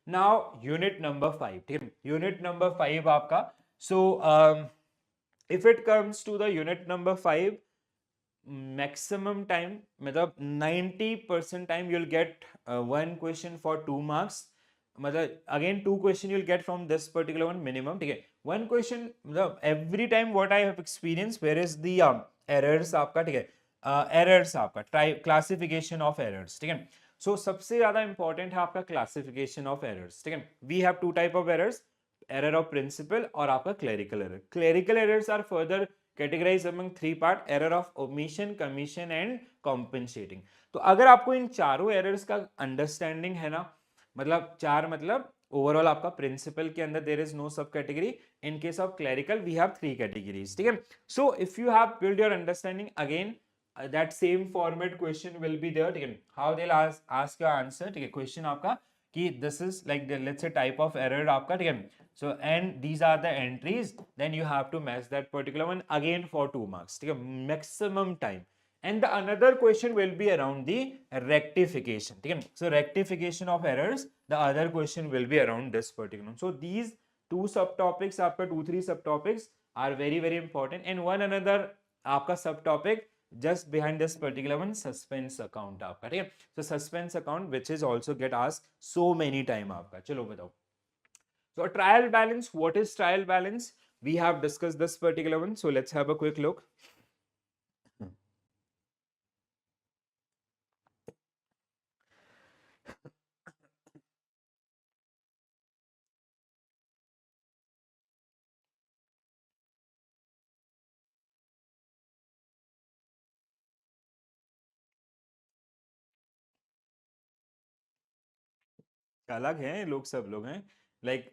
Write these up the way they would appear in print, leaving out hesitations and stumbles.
Now unit number 5, ठीक है, unit number 5 आपका. So if it comes to the unit number 5, maximum time मतलब 90% time you'll get one question for 2 marks. मतलब again 2 question you'll get from this particular one minimum, ठीक है. One question मतलब every time what I have experienced where is the errors आपका, ठीक है, errors आपका classification of errors, ठीक है. So सबसे ज्यादा important है आपका classification of errors, ठीक है. We have two type of errors, error of principle और आपका clerical error. Clerical errors are further categorized among 3 part: error of omission, commission and compensating. तो अगर आपको इन चारों एरर्स का अंडरस्टैंडिंग है ना, मतलब चार मतलब ओवरऑल आपका प्रिंसिपल के अंदर there is no sub category. In case of clerical we have 3 categories, ठीक है. So if you have build your understanding again, that same format question will be there, ठीक है. How they ask your answer, ठीक है. Question आपका कि this is like let's say type of error आपका, ठीक है. So and these are the entries, then you have to match that particular one again for 2 marks, ठीक है, maximum time. And the another question will be around the rectification, ठीक है. So rectification of errors, the other question will be around this particular one. So these two subtopics, आपका 2-3 subtopics are very very important. And one another आपका subtopic just behind this particular one, suspense account आपका, ठीक है. So suspense account which is also get asked so many time आपका. चलो बताओ. So trial balance, what is trial balance? We have discussed this particular one. So let's have a quick look. अलग हैं लोग, सब लोग हैं. Like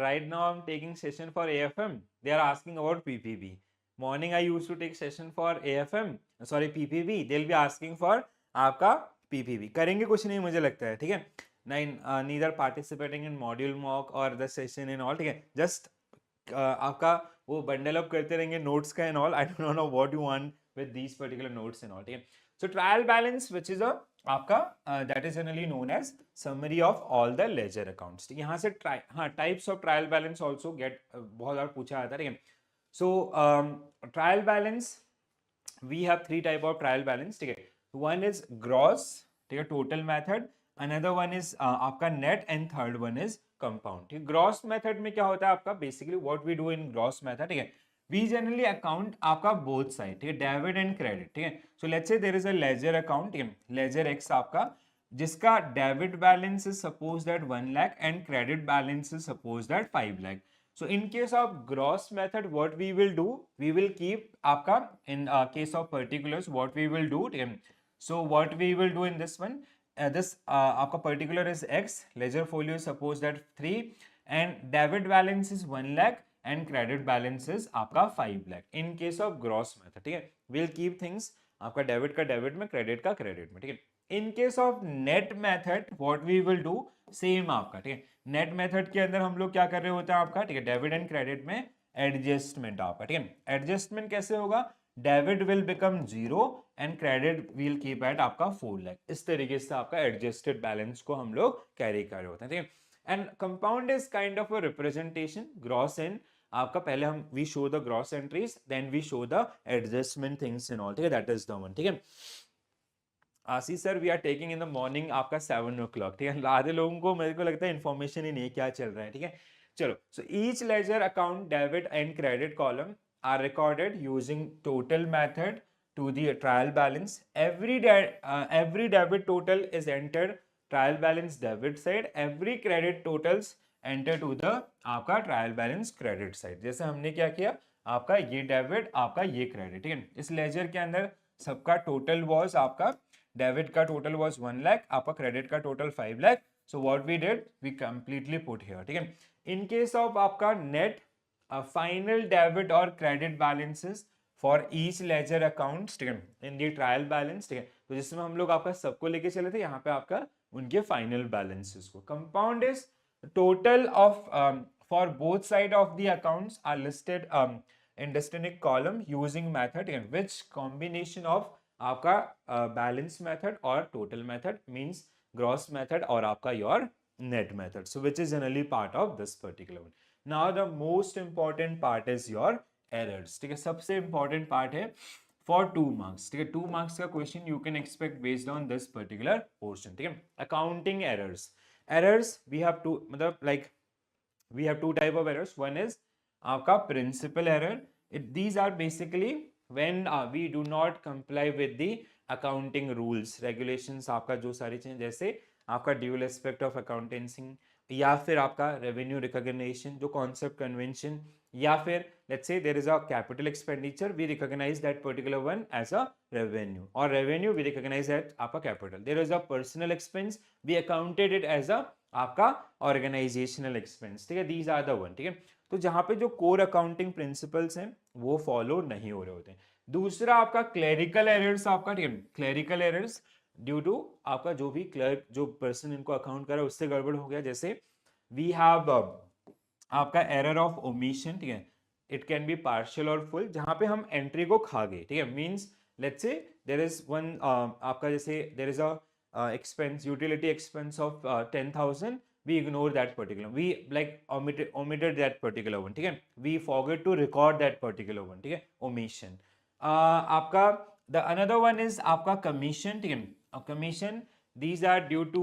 right now I'm taking session for AFM. They are asking about PPB. Morning I used to take session for AFM. Sorry PPB. They'll be asking for आपका PPB. करेंगे कुछ नहीं मुझे लगता है, ठीक है. Neither participating in module mock or the session and all, ठीक है. Just आपका वो बंडल अप करते रहेंगे नोट्स का and all. I don't know what you want with these particular notes and all, ठीक है. So trial balance which is a आपका that is generally known as summary of all the ledger accounts. यहाँ से हाँ types of trial balance also get बहुत बार पूछा जाता है, ठीक है. So trial balance we have 3 type of trial balance, ठीक है. वन इज ग्रॉस, ठीक है, total method. Another one is आपका net and third one is compound, ठीक है. ग्रॉस मेथड में क्या होता है आपका, basically what we do in gross method, ठीक है. वी जनरली अकाउंट आपका बोथ साइड, ठीक है, डेबिट एंड क्रेडिट, ठीक है. So let's say there is a ledger account, ठीक है, लेजर एक्स आपका, जिसका debit balance is suppose that 1 lakh and credit balance is suppose that 5 lakh. So in case of gross method, what we will do, we will keep आपका in case of particulars, what we will do. So what we will do in this one, this आपका particular is X, ledger folio is suppose that 3, and debit balance is 1 lakh and credit balance is आपका 5 lakh. In case of gross method, ठीक है, we'll keep things आपका debit का debit में, credit का credit में, ठीक है. In case of net method what we will do, same आपका, ठीक है. नेट मेथड के अंदर हम लोग क्या कर रहे होते हैं आपका, ठीक है, डेबिट एंड क्रेडिट में एडजस्टमेंट आपका, ठीक है. एडजस्टमेंट कैसे होगा, debit will become 0 and credit will keep at आपका 4 लाख. इस तरीके से आपका एडजस्टेड बैलेंस को हम लोग कैरी कर रहे होते हैं, ठीक है. And compound is kind of a representation, gross in आपका पहले हम we show the gross entries, then we show the adjustment things in all, ठीक है. दैट इज द वन, ठीक है. Ashish sir we are taking in the morning आपका 7 o'clock, ठीक है. आधे लोगों को मेरे को लगता है इन्फॉर्मेशन ही नहीं क्या चल रहा है, ठीक है. चलो, so each ledger account debit and credit column are recorded using total method to the trial balance. Every debit total is entered trial balance debit side, every credit totals enter to the आपका trial balance credit side. जैसे हमने क्या किया, आपका ये debit आपका ये credit, ठीक है. इस लेजर के अंदर सबका टोटल वॉज आपका डेबिट का टोटल वॉज 1 लाख, आपका क्रेडिट का total 5 lakh. So what we did, we completely put here, ठीक है. इन केस ऑफ आपका नेट फाइनल डेबिट और credit balances for each ledger accounts, ठीक है, इन दी ट्रायल बैलेंस, ठीक है. तो जिसमें हम लोग आपका सबको लेके चले थे, यहाँ पे आपका उनके फाइनल बैलेंसेस को. Compound is total of for both side of the accounts are listed in distinct column using method, which combination of आपका बैलेंस मेथड और total method means gross method और आपका your net method. So which is generally part of this particular one. Now the most important part is your errors. ठीक है, सबसे important part है for 2 marks. ठीक है, 2 marks का question you can expect based on this particular portion. ठीक है, accounting errors. Errors we have two, मतलब like we have two type of errors. One is आपका principal error. These are basically when we do not comply with the accounting rules, regulations, आपका जो सारी चीजें, जैसे आपका ड्यूल एस्पेक्ट ऑफ अकाउंटेंसी, या फिर आपका रेवेन्यू रिकॉग्निशन जो कॉन्सेप्ट कन्वेंशन, या फिर let's say there is a capital expenditure, we recognise that particular one as a revenue, और रेवेन्यू वी रिकॉग्नाइज दैट आपका capital. There is a personal expense, we accounted it as a आपका organisational expense. ठीक है, these are the one. ठीक है, तो जहां पे जो कोर अकाउंटिंग प्रिंसिपल्स हैं वो फॉलो नहीं हो रहे होते हैं. दूसरा आपका क्लेरिकल एरर्स, आपका क्लेरिकल एरर्स ड्यू टू आपका जो भी क्लर्क, जो पर्सन इनको अकाउंट कर रहा है उससे गड़बड़ हो गया. जैसे वी हैव आपका एरर ऑफ ओमिशन. ठीक है, इट कैन बी पार्शियल और फुल, जहां पे हम एंट्री को खा गए. ठीक है, means let's say there is one आपका, जैसे there is a expense, utility expense of 10,000, we ignore that particular, we like omitted that particular one. ठीक है, we forget to record that particular one. ठीक है, omission. आपका the another one is आपका commission. ठीक है, commission, these are due to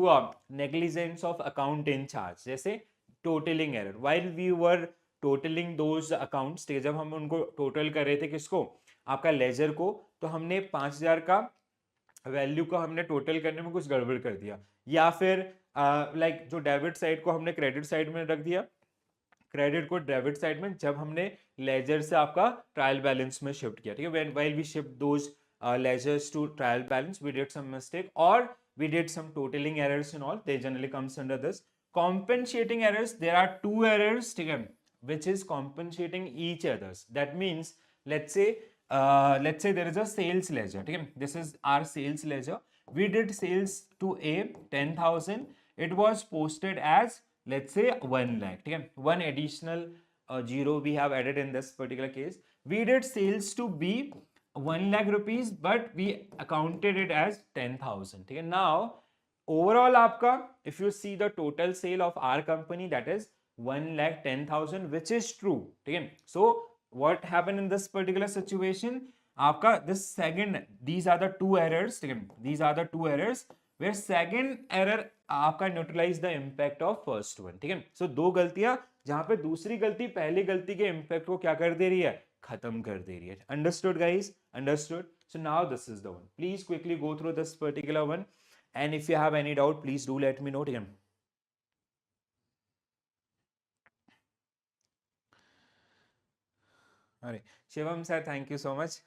negligence of account in charge. जैसे totaling error, while we were totaling those accounts. ठीक है, जब हम उनको टोटल कर रहे थे, किसको, आपका लेजर को, तो हमने 5,000 का वैल्यू को हमने टोटल करने में कुछ गड़बड़ कर दिया, या फिर लाइक जो डेबिट साइड को हमने क्रेडिट साइड में रख दिया, क्रेडिट को डेबिट साइड में, जब हमने लेजर से आपका ट्रायल बैलेंस में शिफ्ट किया. ठीक है, while we shift those ledgers to trial balance, we did some mistake or we did some totaling errors and all. They generally comes under this. Compensating errors, there are two errors, which is compensating each others. That means let's say there is a sales ledger. This is our sales ledger. We did sales to A 10,000. It was posted as, let's say, 1 lakh. One additional zero we have added in this particular case. We did sales to B 1 lakh rupees, but we accounted it as 10,000. Now overall आपका, if you see the total sale of our company, that is 1,10,000, which is true. So what happened in this particular situation, आपका this second, these are the two errors. These are the two errors where second error आपका neutralize the impact of first one. So दो गलतियां जहां पे दूसरी गलती पहली गलती के इम्पैक्ट को क्या कर दे रही है, खत्म कर दे रही है. Understood guys? Understood? So now this is the one. Please quickly go through this particular one, and if you have any doubt, please do let me know. अरे Shivam sir, thank you so much.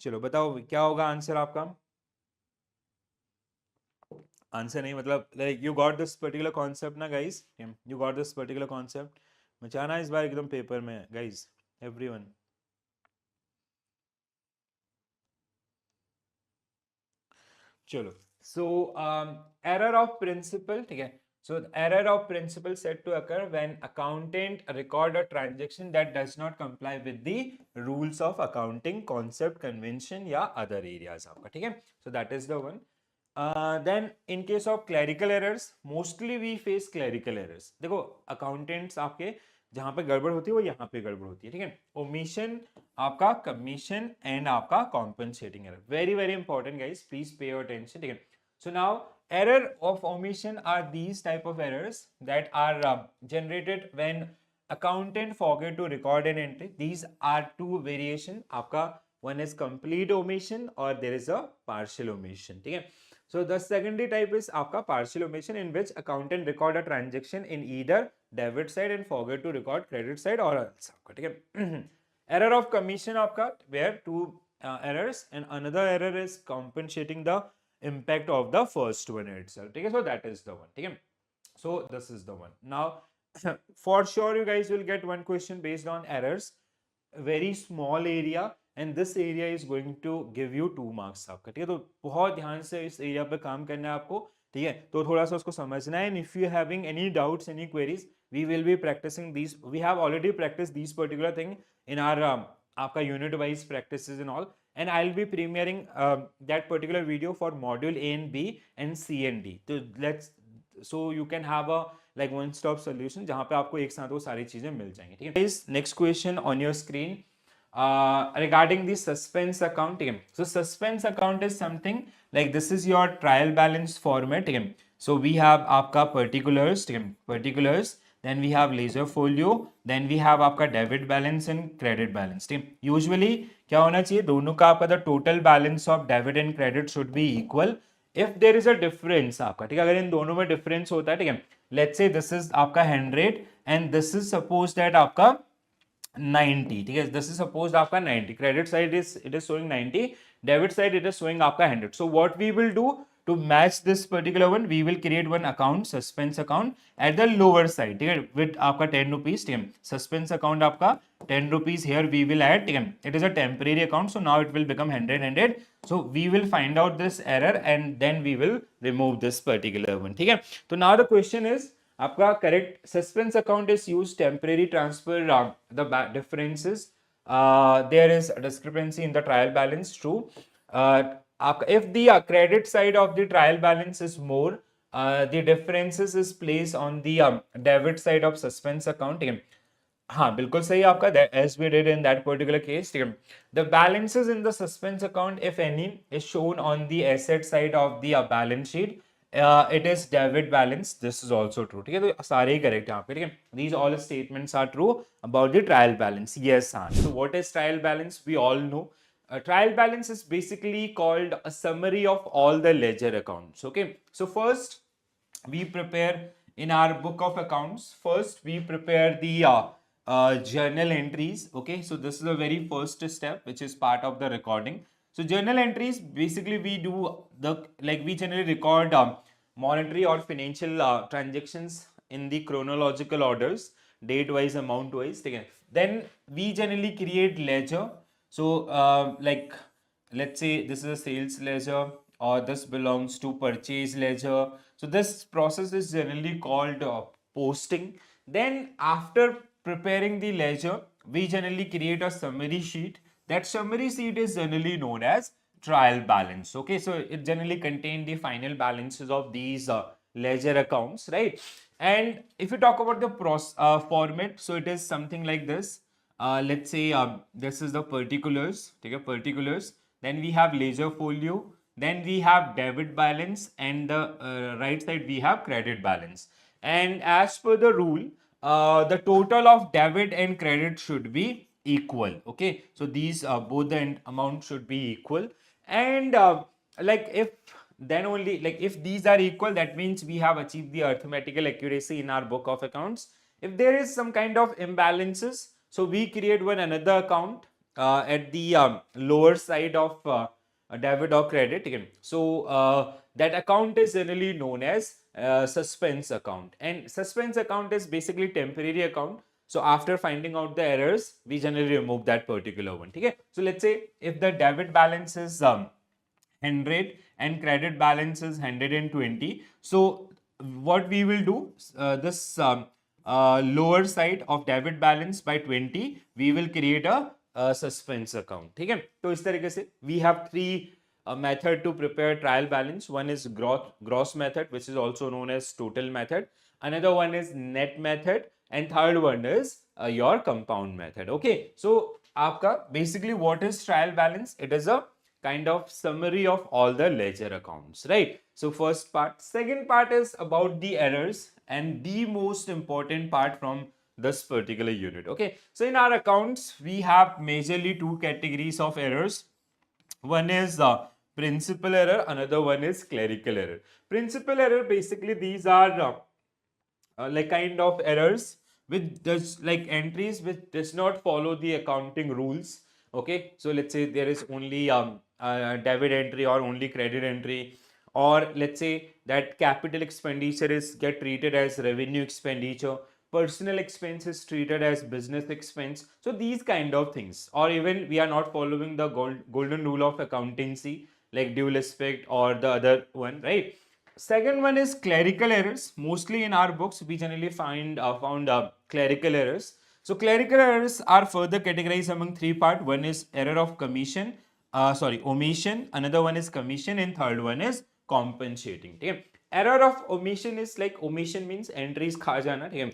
चलो बताओ क्या होगा answer आपका. Answer नहीं मतलब like you got this particular concept ना guys, you got this particular concept. मचाना इस बार एकदम पेपर में गाइस, एवरीवन. चलो, सो एरर ऑफ प्रिंसिपल. ठीक है, so the error of principle said to occur when accountant record a transaction that does not comply with the rules of accounting concept convention या other areas आपका. ठीक है, so that is the one. Then in case of clerical errors, mostly we face clerical errors. देखो accountants आपके जहां पे गड़बड़ होती है वो यहाँ पे गड़बड़ होती है. ठीक है, ओमिशन, आपका कमीशन एंड आपका compensating error. Very very important guys, please pay your attention. ठीक है, so now error of omission are these type of errors that are generated when accountant forget to record an entry. These are two variation आपका, one is complete omission or there is a partial omission. ठीक है, so the secondary type is आपका partial omission, in which accountant record a transaction in either debit side and forget to record credit side or else आपका. ठीक है, error of commission आपका, where two errors, and another error is compensating the impact of the first one itself. ठीक है, so that is the one. ठीक है, so this is the one. Now for sure you guys will get one question based on errors, very small area, and this area is going to give you 2 marks आपका. ठीक है, तो बहुत ध्यान से इस एरिया पे काम करना है आपको. ठीक है, तो थोड़ा सा उसको समझना है. and if you having any doubts, any queries, we will be practicing these. We have already practiced these particular thing in our आपका unit wise practices and all, and I'll be premiering that particular video for module A and B and C and D. So you can have a like one stop solution जहाँ पे आपको एक साथ वो सारी चीजें मिल जाएंगी, ठीक है. Next question on your screen regarding the suspense account, ठीक है. So suspense account is something like this is your trial balance format, ठीक है. So we have आपका particulars, ठीक है, particulars, then we have laser folio, then we have आपका debit balance and credit balance, ठीक है. Usually क्या होना चाहिए, दोनों का आपका the total balance of debit and credit should be equal. If there is a difference आपका, ठीक है, अगर इन दोनों में difference होता है, ठीक है, let's say this is आपका 100 and this is suppose that आपका 90, ठीक है, this is supposed आपका 90, credit side is it is showing 90, debit side it is showing आपका 100. So what we will do to match this particular one, we will create one account, suspense account at the lower side, ठीक है, with आपका 10 rupees, ठीक है, suspense account आपका 10 rupees here we will add, ठीक है, it is a temporary account, so now it will become 100. So we will find out this error and then we will remove this particular one, ठीक है. So now the question is आपका correct suspense account is use temporary transfer the differences there is discrepancy in the trial balance true आपका if the credit side of the trial balance is more the differences is place on the debit side of suspense account, ठीक है. हाँ बिल्कुल सही आपका, as we did in that particular case, ठीक है. The balances in the suspense account if any is shown on the asset side of the balance sheet, it is debit balance, this is also true, ठीक है. तो सारे ही correct यहाँ पे, ठीक है. These all statements are true about the trial balance. Yes, हाँ. So what is trial balance? We all know. Trial balance is basically called a summary of all the ledger accounts. Okay. So first we prepare in our book of accounts. First we prepare the journal entries. Okay. So this is the very first step, which is part of the recording. So journal entries, basically we do we generally record monetary or financial transactions in the chronological orders, date wise, amount wise, okay. Then we generally create ledger. So let's say this is a sales ledger or this belongs to purchase ledger. So this process is generally called posting. Then after preparing the ledger, we generally create a summary sheet. That summary sheet is generally known as trial balance. Okay, so it generally contains the final balances of these ledger accounts, right? And if you talk about the format, so it is something like this. Let's say this is the particulars, take a particulars. Then we have ledger folio. Then we have debit balance, and the right side we have credit balance. And as per the rule, the total of debit and credit should be equal. Okay, so these both the amount should be equal, and if then only if these are equal, that means we have achieved the arithmetical accuracy in our book of accounts. If there is some kind of imbalances, so we create one another account at the lower side of debit or credit, again. So that account is generally known as suspense account, and suspense account is basically temporary account. So after finding out the errors, we generally remove that particular one. Okay. So let's say if the debit balance is 100 and credit balance is 120. So what we will do, this lower side of debit balance by 20, we will create a suspense account. Okay. So इस तरीके से we have three method to prepare trial balance. One is gross method, which is also known as total method. Another one is net method. And third one is your compound method. Okay, so aapka basically what is trial balance? It is a kind of summary of all the ledger accounts, right? So first part. Second part is about the errors, and the most important part from this particular unit. Okay, so in our accounts we have majorly two categories of errors. One is principal error, another one is clerical error. Principal error, basically these are kind of errors which does entries which does not follow the accounting rules. Okay, so let's say there is only debit entry or only credit entry, or let's say that capital expenditure is get treated as revenue expenditure, personal expense is treated as business expense. So these kind of things, or even we are not following the golden rule of accountancy, like dual aspect or the other one, right? Second one is clerical errors. Mostly in our books, we generally found clerical errors. So clerical errors are further categorized among three parts. One is error of commission, sorry, omission, another one is commission, and third one is compensating. ठीक है. Error of omission is like, omission means entries खा जाना. ठीक है.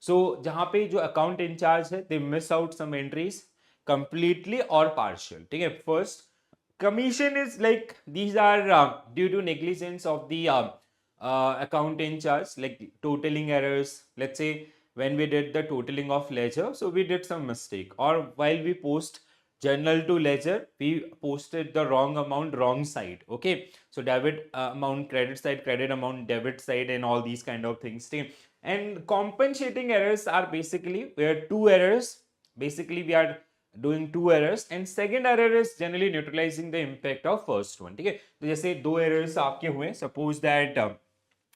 So जहाँ पे जो account in charge है, they miss out some entries completely or partial. ठीक है. First, commission is like, these are due to negligence of the account in charge, like totaling errors. Let's say when we did the totaling of ledger, so we did some mistake, or while we post journal to ledger, we posted the wrong amount wrong side. Okay, so debit amount credit side, credit amount debit side, and all these kind of things. And compensating errors are basically where two errors, basically we are doing two errors, and second error is generally neutralizing the impact of first one. ठीक है. तो जैसे दो errors आपके हुए, suppose that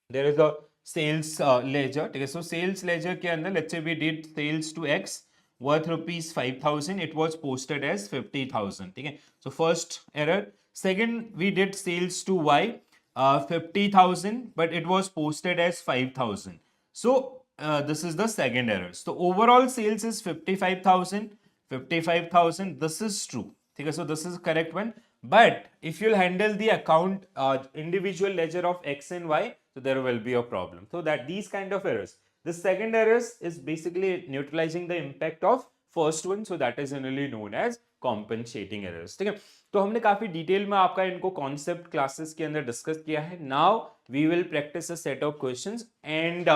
there is a sales ledger. ठीक है. So sales ledger के अंदर let's say we did sales to X worth rupees 5,000, it was posted as 50,000. ठीक है. So first error. Second, we did sales to Y 50,000, but it was posted as 5,000. So this is the second error. So overall sales is 55,000. 55,000. This is true. Okay, so this is correct one. But if you'll handle the account individual ledger of X and Y, so there will be a problem. So that these kind of errors. The second errors is basically neutralizing the impact of first one. So that is generally known as compensating errors. ठीक है. तो हमने काफी detail में आपका इनको concept classes के अंदर डिस्कस किया है. Now we will practise a set of questions and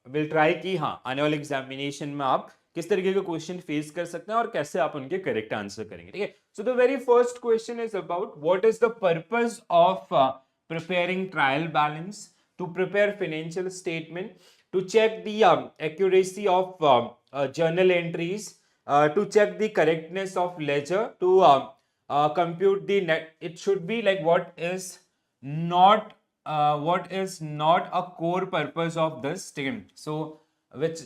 will try कि हाँ आने वाले एग्जामिनेशन में आप किस तरीके के क्वेश्चन फेस कर सकते हैं और कैसे आप उनके करेक्ट आंसर करेंगे. ठीक है. So the very first question is about what is the purpose of preparing trial balance, to prepare financial statement, to check the accuracy of journal entries, to check the correctness of ledger, to compute the net. It should be like what is not a core purpose of this team. So which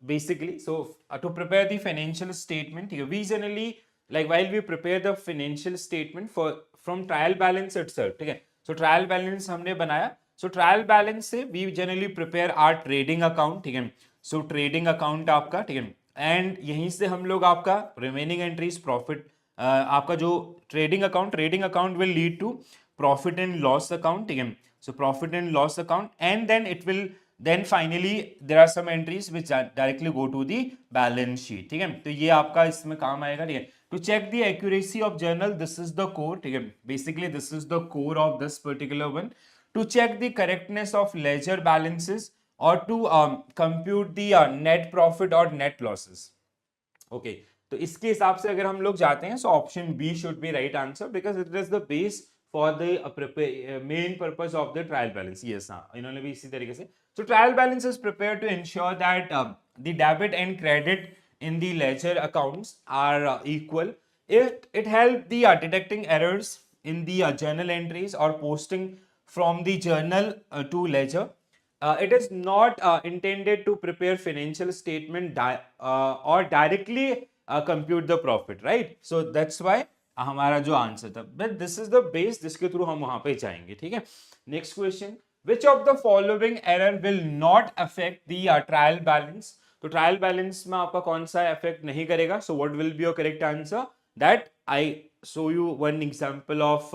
basically, so to prepare the financial statement, we generally, like while we prepare the financial statement from trial balance itself. ठीक है. So trial balance हमने बनाया. So trial balance से we generally prepare our trading account. ठीक है. So trading account आपका, ठीक है, एंड यहीं से हम लोग आपका रिमेनिंग एंट्रीज प्रॉफिट, आपका जो trading account will lead to profit and loss account. ठीक है. So profit and loss account, and then it will then finally there are some entries which directly go to the balance sheet. ठीक है. तो ये आपका इसमें काम आएगा. ठीक है. To check the accuracy of journal, this is the core. ठीक है. Basically this is the core of this particular one. To check the correctness of ledger balances, or to compute the net profit or net losses. Okay, तो इसके हिसाब से अगर हम लोग जाते हैं, so option B should be right answer because it is the base for the main purpose of the trial balance. Yes, हाँ, इन्होंने भी इसी तरीके से. So trial balance is prepared to ensure that the debit and credit in the ledger accounts are equal. It helps the detecting errors in the journal entries or posting from the journal to ledger. It is not intended to prepare financial statement or directly compute the profit, right? So that's why हमारा जो answer था, but this is the base जिसके through हम वहां पे जाएंगे. ठीक है. Next question, which of the following error will not affect the trial balance? तो ट्रायल बैलेंस में आपका कौन सा इफेक्ट नहीं करेगा? So what will be your correct answer? That I show you one example of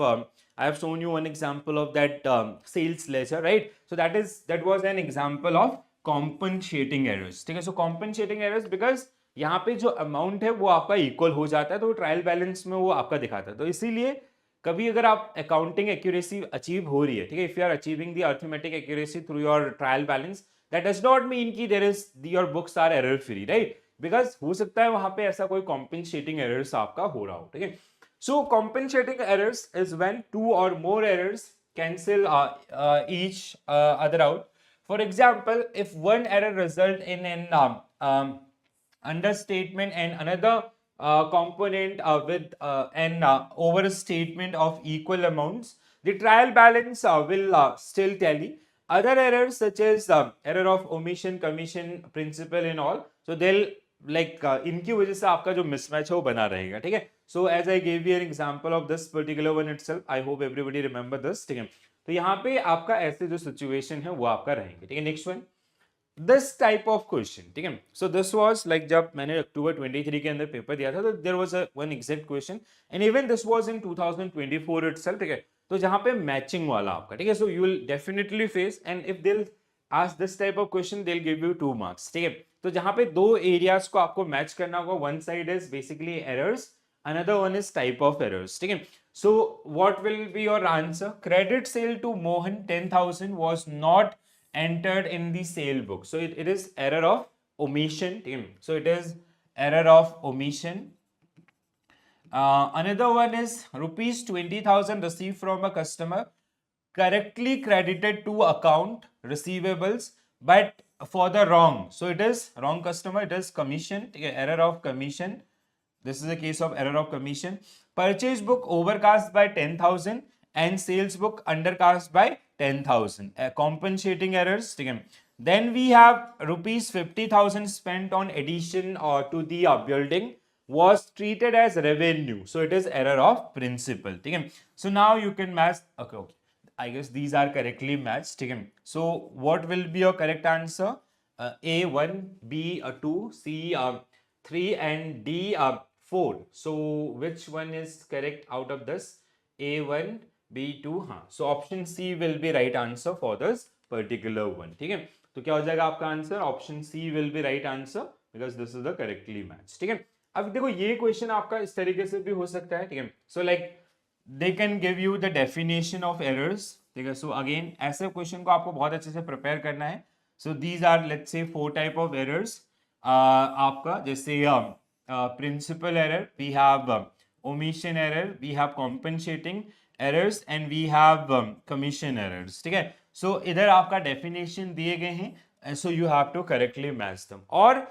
I have shown you one example of that sales ledger, right? So that was an example of compensating errors. ठीक है. So compensating errors because यहाँ पे जो amount है वो आपका equal हो जाता है, तो ट्रायल बैलेंस में वो आपका दिखाता है. तो इसीलिए कभी अगर आप अकाउंटिंग एक्यूरेसी अचीव हो रही है, ठीक है, if you are achieving the arithmetic accuracy through your trial balance, that does not mean कि there is your books are error free, right? Because हो सकता है वहां पे ऐसा कोई कॉम्पेंसेटिंग एरर्स आपका हो रहा हो. ठीक है. So compensating errors is when two or more errors cancel each other out. For example, if one error result in an understatement and another component with an overstatement of equal amounts, the trial balance will still tally. Other errors such as error of omission, commission, principal and all, so they'll like इनकी वजह से आपका जो mismatch है वो बना रहेगा. ठीक है. So as I gave you an example of this particular one itself, I hope everybody remember this. ठीक है. तो यहाँ पे आपका ऐसे जो सिचुएशन है वो आपका रहेंगे. ठीक है. Next one, this type of question, ठीक है. सो दिस वाज लाइक जब मैंने अक्टूबर 23 के अंदर पेपर दिया था तो there was one exact question and even this was in 2024 itself, ठीक है. तो जहां पे मैचिंग वाला आपका, ठीक है. So you will definitely face and if they will ask this type of question they will give you 2 marks, ठीक है. तो जहां पे दो एरियाज को आपको मैच करना होगा, one side is basically errors, another one is type of errors, ठीक है. So what will be your answer? Credit sale to Mohan 10,000 was not entered in the sale book. So it is error of omission. So it is error of omission. Another one is rupees 20,000 received from a customer, correctly credited to account receivables, but for the wrong. So it is wrong customer. It is commission. Error of commission. This is a case of error of commission. Purchase book overcast by 10,000 and sales book undercast by 10,000. Compensating errors. Then we have rupees 50,000 spent on addition or to the building was treated as revenue. So it is error of principle. So now you can match. Okay. I guess these are correctly matched. So what will be your correct answer? A1, B 2, C 3 and D 4. So which one is correct out of this? A1, B2. So option C will be right answer for this particular one. ठीक है. तो क्या हो जाएगा आपका answer? Option C will be right answer because this is the correctly match. ठीक है. अब देखो ये क्वेश्चन आपका इस तरीके से भी हो सकता है. ठीक है. So like they can give you the definition of errors. ठीक है. सो अगेन ऐसे क्वेश्चन को आपको बहुत अच्छे से प्रिपेयर करना है. So these are let's say 4 type of errors आपका. जैसे principal error, we have omission error, we have compensating errors and we have commission errors. ठीक है. So इधर आपका definition दिए गए हैं. So you have to correctly match them. और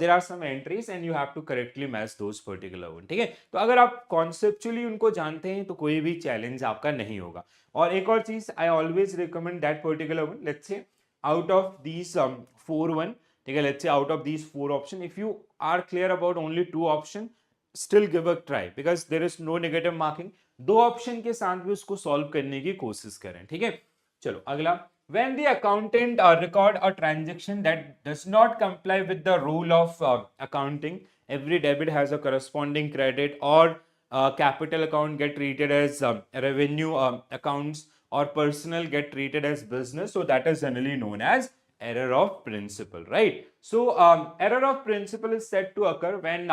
there are some entries and you have to correctly match those particular one. ठीक है. तो अगर आप conceptually उनको जानते हैं तो कोई भी challenge आपका नहीं होगा. और एक और चीज, I always recommend that particular one. Let's say out of these 4 ठीक है, let's say out of these 4 options, if you are clear about only 2 options, still give a try because there is no negative marking. 2 option के साथ भी उसको solve करने की कोशिश करें. ठीक है. चलो अगला. When the accountant record a transaction that does not comply with the rule of accounting, every debit has a corresponding credit, or capital account get treated as revenue accounts, or personal get treated as business. So that is generally known as error of principle, right? So error of principle is said to occur when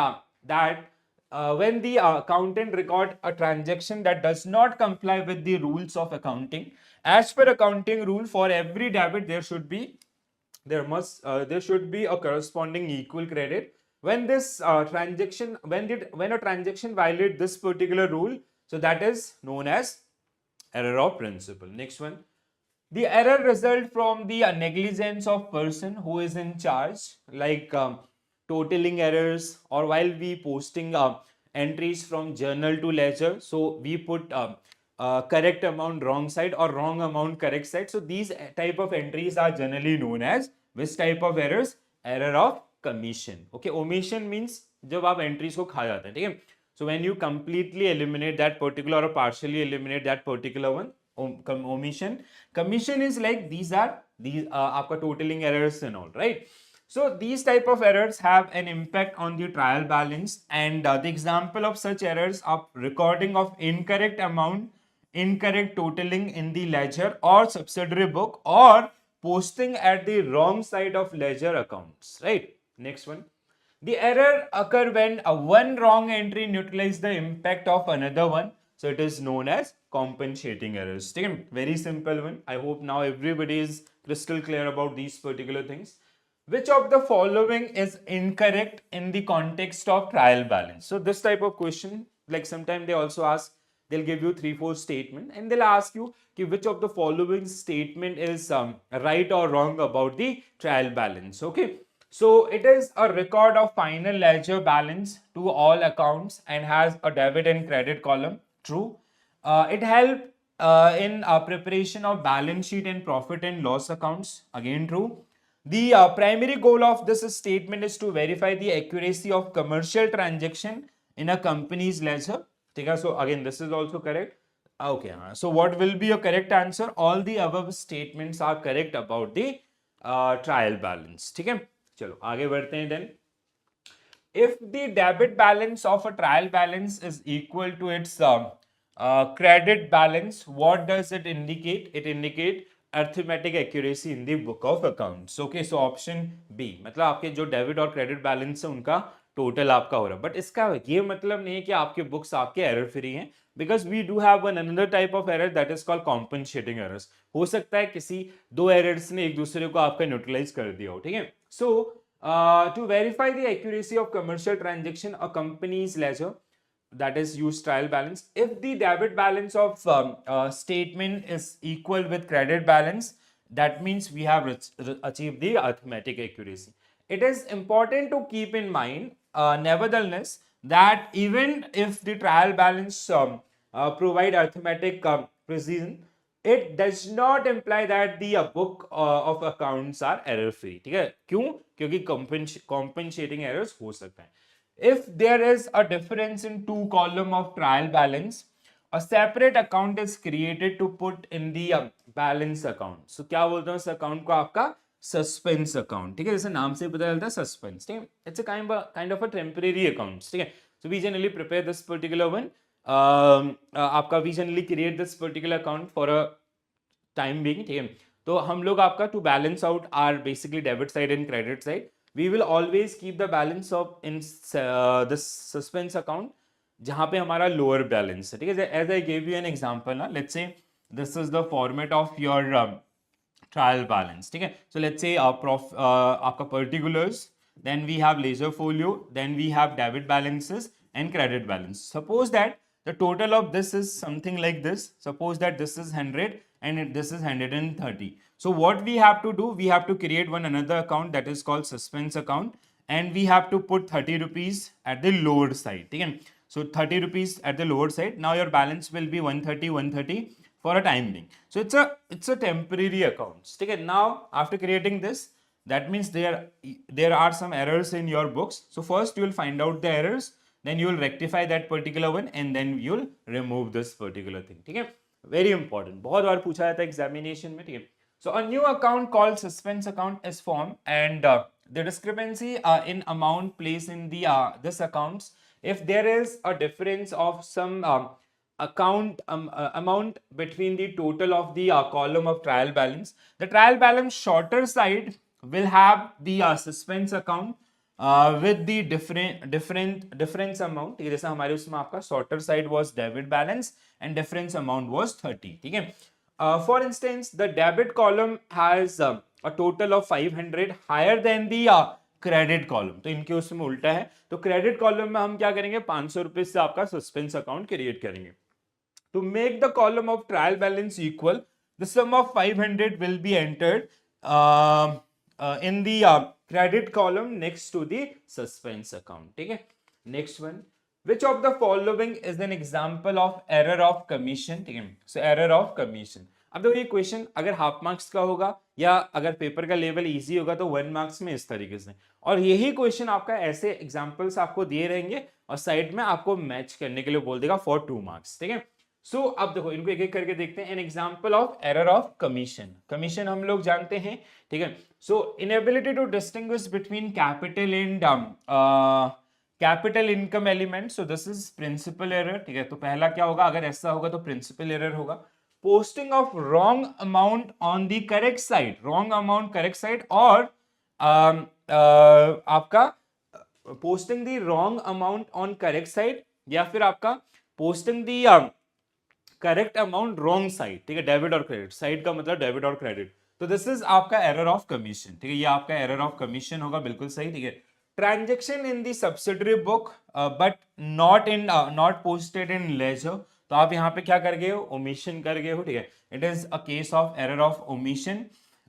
when the accountant record a transaction that does not comply with the rules of accounting. As per accounting rule, for every debit there should be a corresponding equal credit. When this transaction, when a transaction violate this particular rule, so that is known as error of principle. Next one. The error result from the negligence of person who is in charge, like totaling errors, or while we posting entries from journal to ledger, so we put correct amount wrong side or wrong amount correct side. So these type of entries are generally known as which type of errors? Error of commission. Okay, omission means जब आप entries को खा जाते हैं. ठीक है. So when you completely eliminate that particular or partially eliminate that particular one, omission. Commission is like these आपका totaling errors and all, right? So these type of errors have an impact on the trial balance, and the example of such errors are recording of incorrect amount, incorrect totaling in the ledger or subsidiary book, or posting at the wrong side of ledger accounts, right? Next one. The error occur when one wrong entry neutralizes the impact of another one. So it is known as compensating errors. Very simple one. I hope now everybody is crystal clear about these particular things. Which of the following is incorrect in the context of trial balance? So this type of question, like sometimes they also ask, they'll give you 3-4 statement and they'll ask you which of the following statement is right or wrong about the trial balance. Okay. So it is a record of final ledger balance to all accounts and has a debit and credit column. True. It helps in preparation of balance sheet and profit and loss accounts. Again true. The primary goal of this statement is to verify the accuracy of commercial transaction in a company's ledger. So again this is also correct. Okay. So what will be your correct answer? All the above statements are correct about the trial balance. ठीक है, चलो आगे बढ़ते हैं. Then if the debit balance of a trial balance is equal to its credit balance, what does it indicate? It indicate arithmetic accuracy in the book of accounts. Okay, so option B, मतलब आपके जो debit और credit balance है उनका total आपका हो रहा है. बट इसका ये मतलब नहीं है कि आपके बुक्स आपके एरर फ्री हैं, because we do have another type of error that is called compensating errors. हो सकता है किसी दो एरर्स ने एक दूसरे को आपका न्यूट्रलाइज कर दिया हो. ठीक है, सो to verify the accuracy of commercial transaction, a company's ledger, that is use trial balance. If the debit balance of statement is equal with credit balance, that means we have achieved the arithmetic accuracy. It is important to keep in mind, nevertheless, that even if the trial balance provide arithmetic precision, it does not imply that the book of accounts are error free. ठीक है, क्यों? क्योंकि compensating errors हो सकता है. If there is a difference in two column of trial balance, a separate account is created to put in the balance account. So क्या बोलते हैं उस अकाउंट को? आपका सस्पेंस अकाउंट. ठीक है, जैसे नाम से पता चलता है सस्पेंस. ठीक है, it's a kind of a temporary account. ठीक है, so we generally prepare this particular one. आपका we generally create this particular account for a time being. ठीक है, तो हम लोग आपका to balance out are basically debit side and credit side, we will always keep the balance of in this suspense account जहां पे हमारा lower balance है. ठीक है, as I gave you an example ना, let's say this is the format of your trial balance. ठीक है, so let's से आपका particulars, then we have ledger folio, then we have debit balances and credit balance. Suppose that the total of this is something like this. Suppose that this is 100 and this is 130. So what we have to do, we have to create one another account that is called suspense account, and we have to put 30 rupees at the lower side. Okay? So 30 rupees at the lower side. Now your balance will be 130 for a time being. So it's a temporary account. Okay? Now after creating this, that means there are some errors in your books. So first you will find out the errors, then you will rectify that particular one, and then you will remove this particular thing. ठीक है, very important, बहुत बार पूछा जाता है examination में. ठीक है, so a new account called suspense account is formed, and the discrepancy in amount placed in the this accounts, if there is a difference of some amount between the total of the column of trial balance, the trial balance shorter side will have the suspense account with the difference amount. जैसा हमारे उसमें आपका shorter side was debit balance and difference amount was 30. ठीक है, for instance the debit column has a total of 500 higher than the credit column. तो इनके उसमें उल्टा है, तो credit column में हम क्या करेंगे, 500 रुपए से आपका suspense account क्रिएट करेंगे. To make the column of trial balance equal, the sum of 500 will be entered in the credit column next to the suspense account. ठीक है, next one, which of the following is an example of error of commission? ठीक है, so error of commission. अब देखो ये question अगर half marks का होगा या अगर पेपर का लेवल इजी होगा तो 1 मार्क्स में इस तरीके से, और यही क्वेश्चन आपका ऐसे एग्जांपल्स आपको दिए रहेंगे और साइड में आपको मैच करने के लिए बोल देगा फॉर 2 मार्क्स. ठीक है, सो अब देखो इनको एक एक करके देखते हैं. An example of error of commission. Commission हम लोग जानते हैं. ठीक है, so inability to distinguish between capital and capital income element. So this is principal error. ठीक है, तो पहला क्या होगा, अगर ऐसा होगा तो प्रिंसिपल एरर होगा. Posting of wrong amount on the correct side, wrong amount correct side, और आपका posting the wrong amount on correct side, या फिर आपका posting the correct amount wrong side. ठीक है, डेबिट और क्रेडिट, साइड का मतलब डेबिट और क्रेडिट. तो दिस इज आपका एरर ऑफ कमीशन. ठीक है, ये आपका एरर ऑफ कमीशन होगा, बिल्कुल सही. ठीक है, transaction in the subsidiary book but not posted in ledger. तो आप यहाँ पे क्या कर गए हो, ओमिशन कर गए हो. ठीक है, it is a case of error of omission.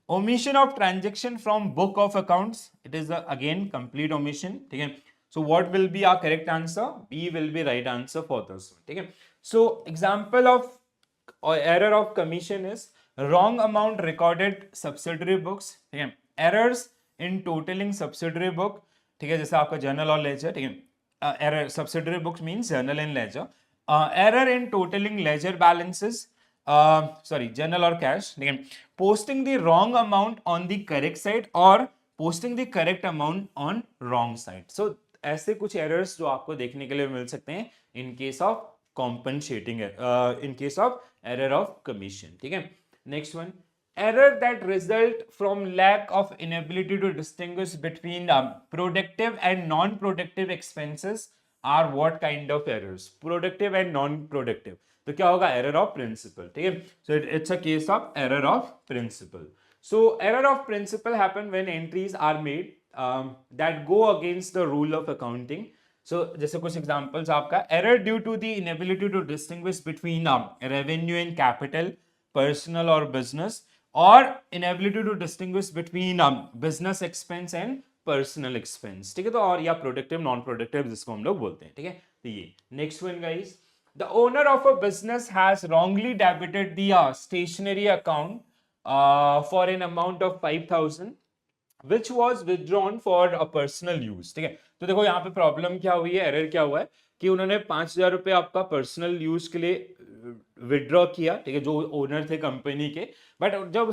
Omission of transaction from book of accounts, it is again complete omission. ठीक है, so what will be our correct answer? B will be right answer for this one. ठीक है, so example of error of commission is wrong amount recorded subsidiary books. ठीक है, errors in totaling subsidiary book. ठीक है, जैसे आपका journal और ledger. ठीक है, error subsidiary books means journal and ledger. Error in totaling ledger balances, sorry general और कैश, ठीक है, posting the wrong amount on the correct side और posting the correct amount on wrong side. So ऐसे कुछ errors जो आपको देखने के लिए मिल सकते हैं इन case of compensating, in case of error of commission, ठीक है। Next one, error that result from lack of inability to distinguish between productive and non-productive expenses are what kind of errors? Productive and non-productive, तो क्या होगा? Error of principle, ठीक है। So it's a case of error of principle. So error of principle happen when entries are made that go against the rule of accounting. So जैसे कुछ examples आपका, error due to the inability to distinguish between revenue and capital, personal or business, और inability to distinguish between business expense and personal expense, ठीक है। तो और या productive non productive जिसको हम लोग बोलते हैं, ठीक है। तो ये next one guys, the owner of a business has wrongly debited the stationery account for an amount of 5,000 which was withdrawn for a personal use, ठीक है। तो देखो यहाँ पे प्रॉब्लम क्या हुई है, एरर क्या हुआ है कि उन्होंने 5,000 रुपए आपका पर्सनल यूज के लिए विड्रॉ किया, ठीक है, जो ओनर थे कंपनी के, बट जब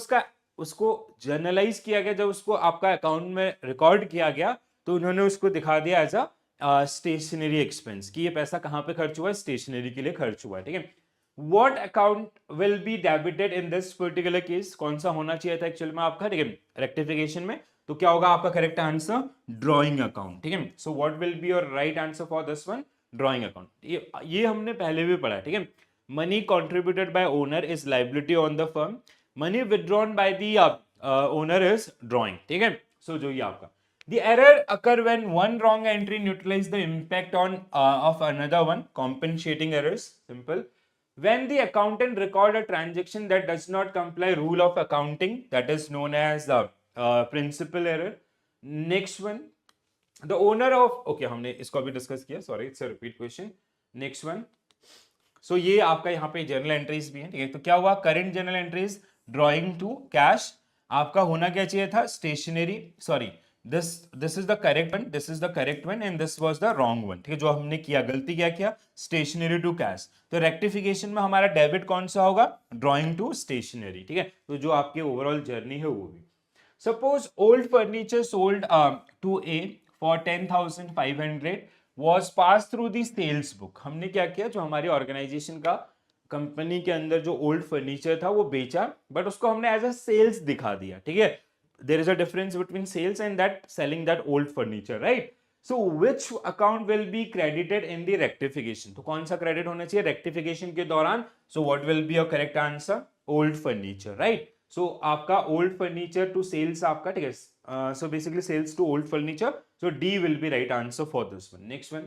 उसको जर्नलाइज किया गया, जब उसको आपका अकाउंट में रिकॉर्ड किया गया, तो उन्होंने उसको दिखा दिया एज अ स्टेशनरी एक्सपेंस कि ये पैसा कहाँ पे खर्च हुआ है, स्टेशनरी के लिए खर्च हुआ है, ठीक है। What account will be debited in this particular case? कौन सा होना चाहिए था एक्चुअल में आपका, ठीक है, रेक्टिफिकेशन में? तो क्या होगा आपका करेक्ट आंसर? ड्रॉइंग अकाउंट, ठीक है। So what will be your right answer for this one? Drawing account. ये हमने पहले भी पढ़ा है, ठीक है। Money contributed bye owner is liability on the firm, money withdrawn by the owner is drawing, ठीक है। सो जो ये आपका the error occur when one wrong entry neutralize the impact on of another one, compensating errors, simple. When the accountant record a transaction that does not comply rule of accounting, that is known as the principal error. Next one, the owner of, okay हमने इसको अभी discuss किया, sorry it's a repeat question. Next one, so ये आपका यहाँ पे journal entries भी है, ठीक है। तो क्या हुआ, current journal entries drawing to cash, आपका होना क्या चाहिए था, stationery, sorry this is the correct one, this is the correct one and this was the wrong one, ठीक है। जो हमने किया, गलती क्या किया, स्टेशनरी टू कैश, तो रेक्टिफिकेशन में हमारा डेबिट कौन सा होगा, ड्रॉइंग टू स्टेशनरी, ठीक है। तो जो आपकी ओवरऑल जर्नी है वो भी, suppose old furniture sold to A for 10,500 was passed through the sales book. हमने क्या किया, जो हमारी ऑर्गेनाइजेशन का कंपनी के अंदर जो ओल्ड फर्नीचर था वो बेचा, बट उसको हमने एज अ सेल्स दिखा दिया, ठीक है। There is a difference between sales and that selling that old furniture, right? So which account will be credited in the rectification? तो कौन सा क्रेडिट होना चाहिए रेक्टिफिकेशन के दौरान? So what will be your correct answer? Old furniture, right? So आपका old furniture to sales आपका, ठीक है। So basically sales to old furniture. So D will be right answer for this one. Next one.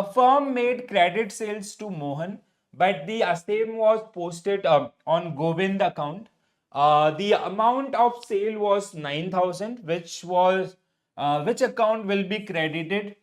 A firm made credit sales to Mohan, but the same was posted on Govind account. The amount of sale was 9,000, which account will be credited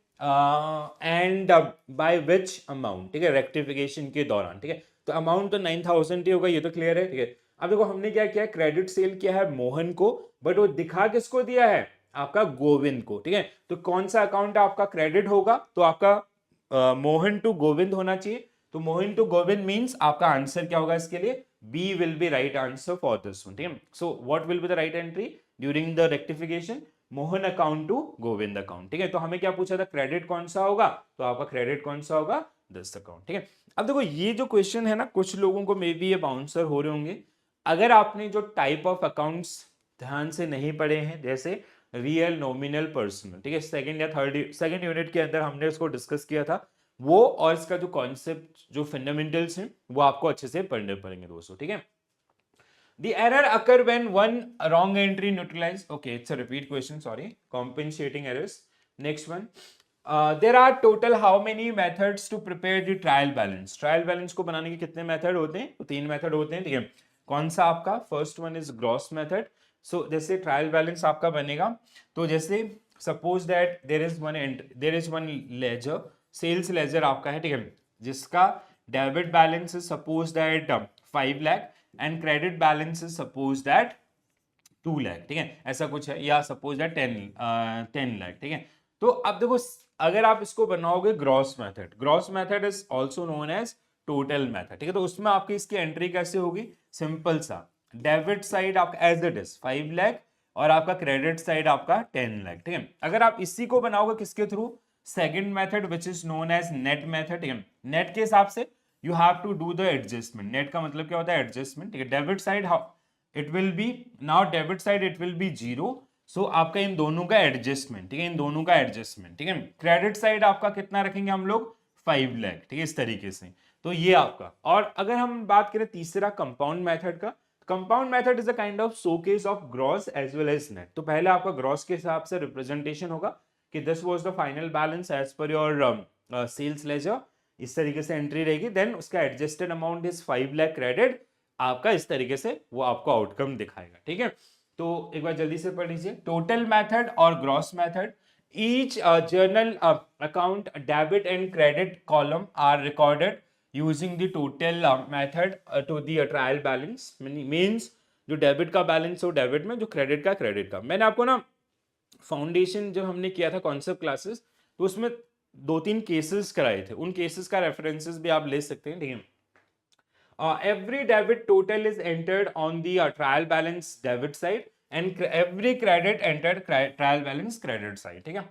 and by which amount, ठीक है, rectification के दौरान, ठीक है। तो amount तो 9,000 ही होगा, ये तो क्लियर है, ठीक है। अब देखो हमने क्या किया, क्रेडिट सेल किया है मोहन को, बट वो दिखा किसको दिया है, आपका गोविंद को, ठीक है। तो कौन सा अकाउंट आपका क्रेडिट होगा, तो आपका मोहन टू गोविंद होना चाहिए। तो मोहन टू गोविंद मींस आपका आंसर क्या होगा इसके लिए, B will be right answer for this one, ठीक है। So what will be the right entry during the rectification? Mohan account to Govind account, ठीक है। तो हमें क्या पूछा था, क्रेडिट कौन सा होगा, तो आपका क्रेडिट कौन सा होगा, दिस अकाउंट, ठीक है। अब देखो ये जो क्वेश्चन है ना, कुछ लोगों को मे बी ये बाउंसर हो रहे होंगे अगर आपने जो टाइप ऑफ अकाउंट्स ध्यान से नहीं पढ़े हैं, जैसे रियल, नॉमिनल, पर्सनल, ठीक है। सेकंड यूनिट के अंदर हमने इसको डिस्कस किया था, वो और इसका जो कॉन्सेप्ट, जो फंडामेंटल्स हैं, वो आपको अच्छे से पढ़ने पड़ेंगे दोस्तों, ठीक है। The error occur when one wrong entry neutralized. Okay, it's a repeat question. Sorry, compensating errors. Next one. There are total how many methods to prepare the trial balance? Trial balance को बनाने के कितने method होते हैं, तो 3 method होते हैं, ठीक है। कौन सा आपका, first one is gross method. So जैसे ट्रायल बैलेंस आपका बनेगा, तो जैसे suppose that there is one ledger, sales ledger आपका है, ठीक है, जिसका debit balance is suppose that 5 lakh and credit balance is suppose that 2 lakh, ठीक है, ऐसा कुछ है, या सपोज दैट 10 लाख, ठीक है। तो अब देखो अगर आप इसको बनाओगे gross method is also known as total method, ठीक है। तो उसमें आपकी इसकी एंट्री कैसे होगी, सिंपल सा, डेबिट साइड आपका एज इट इज 5 लाख और आपका क्रेडिट साइड आपका 10 लाख, ठीक है। अगर आप इसी को बनाओगे किसके थ्रू, second method which is known as net method, ठीक है। नेट के हिसाब से you have to do the adjustment. Net का मतलब क्या होता है, एडजस्टमेंट, ठीक है। Debit side it will be, now debit side it will be 0, so आपका इन दोनों का एडजस्टमेंट, ठीक है, इन दोनों का एडजस्टमेंट, ठीक है। क्रेडिट साइड आपका कितना रखेंगे हम लोग, 5 लाख, ठीक है, इस तरीके से। तो ये आपका, और अगर हम बात करें तीसरा कंपाउंड मेथड का, compound method is a kind of showcase of gross as well as net. तो पहले आपका ग्रॉस के हिसाब से रिप्रेजेंटेशन होगा कि this was the final balance as per your sales ledger, इस तरीके से एंट्री रहेगी। देन उसका adjusted amount is 5 lakh credit, आपका इस तरीके से वो आपको आउटकम दिखाएगा, ठीक है। तो एक बार जल्दी से पढ़ लीजिए, टोटल मेथड और gross method, each journal account debit and credit column are recorded using the total method to the trial balance, means जो डेबिट का बैलेंस हो डेबिट में, जो क्रेडिट का क्रेडिट का। मैंने आपको ना फाउंडेशन जब हमने किया था कॉन्सेप्ट क्लासेस, तो उसमें 2-3 केसेस कराए थे, उन केसेस का रेफरेंसेस भी आप ले सकते हैं, ठीक है। Every debit total is entered on the trial balance debit side and every credit entered trial balance credit side, ठीक है।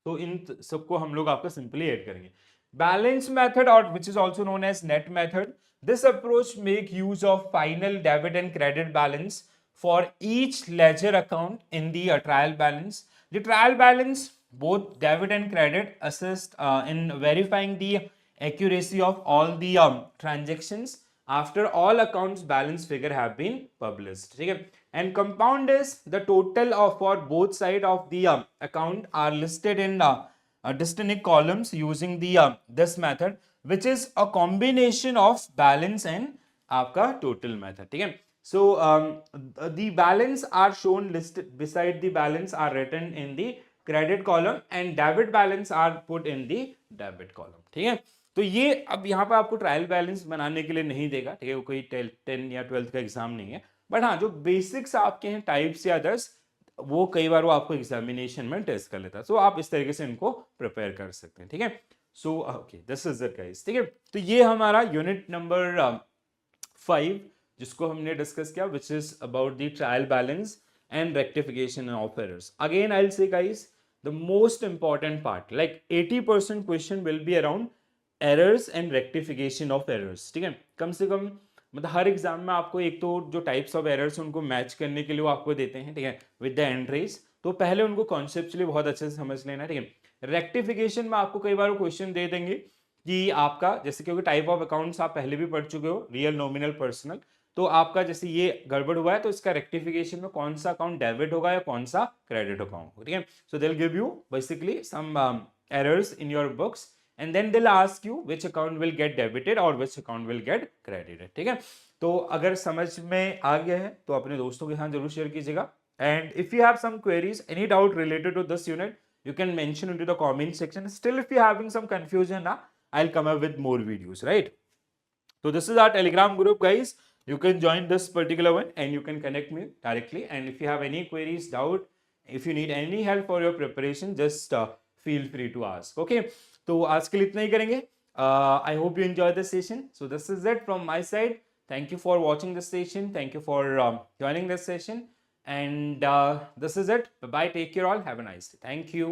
तो इन सबको हम लोग आपका सिंपली ऐड करेंगे। बैलेंस मेथड और which is also known as net method, this approach make use of final debit and credit balance for each ledger account in the trial balance. The trial balance, both debit and credit, assist in verifying the accuracy of all the transactions after all accounts balance figure have been published, ठीक है। And compound is the total of for both side of the account are listed in distinct columns using the this method, which is a combination of balance and आपका total method, ठीक है। So the balance are shown listed beside the balance are written in the credit column and debit balance are put in the debit column, ठीक है। तो ये अब यहाँ पे आपको ट्रायल बैलेंस बनाने के लिए नहीं देगा, ठीक है, वो कोई 10 या 12th का एग्जाम नहीं है, बट हाँ जो बेसिक्स आपके हैं टाइप्स या अदर्स, वो कई बार वो आपको एग्जामिनेशन में टेस्ट कर लेता है, सो आप इस तरीके से इनको प्रिपेयर कर सकते हैं, ठीक है। So okay, this is it guys, ठीक है। तो ये हमारा यूनिट नंबर 5 जिसको हमने डिस्कस किया, which is about the trial balance and rectification of errors. Again I will say guys, the most important part, like 80% question will be around errors and rectification of errors, ठीक है। कम से कम मतलब हर exam में आपको एक तो जो टाइप्स ऑफ एरर्स उनको मैच करने के लिए वो आपको देते हैं, ठीक है, विद द एंट्रीज। तो पहले उनको कॉन्सेप्चुअली बहुत अच्छे से समझ लेना, ठीक है। रेक्टिफिकेशन में आपको कई बार क्वेश्चन दे देंगे कि आपका, जैसे क्योंकि टाइप ऑफ अकाउंट्स आप पहले भी पढ़ चुके हो, रियल, नॉमिनल, पर्सनल, तो आपका जैसे ये गड़बड़ हुआ है तो इसका रेक्टिफिकेशन में कौन सा अकाउंट डेबिट होगा या कौन सा क्रेडिट अकाउंट होगा, ठीक है। So they will give you basically some errors in your books and then they'll ask you which account will get debited or which account will get credited, ठीक है। तो अगर समझ में आ गया है तो अपने दोस्तों के साथ जरूर शेयर कीजिएगा, and if you have some queries, any doubt related to this unit, you can mention into the comment section. Still, if you're having some confusion, I'll come up with more videos, right? So this is our Telegram group, guys. You can join this particular one and you can connect me directly, and if you have any queries, doubt, if you need any help for your preparation, just feel free to ask, okay? तो आज के लिए इतना ही करेंगे। I hope you enjoy this session. So this is it from my side. Thank you for watching this session, thank you for joining this session, and this is it. Bye bye, take care all, have a nice day, thank you.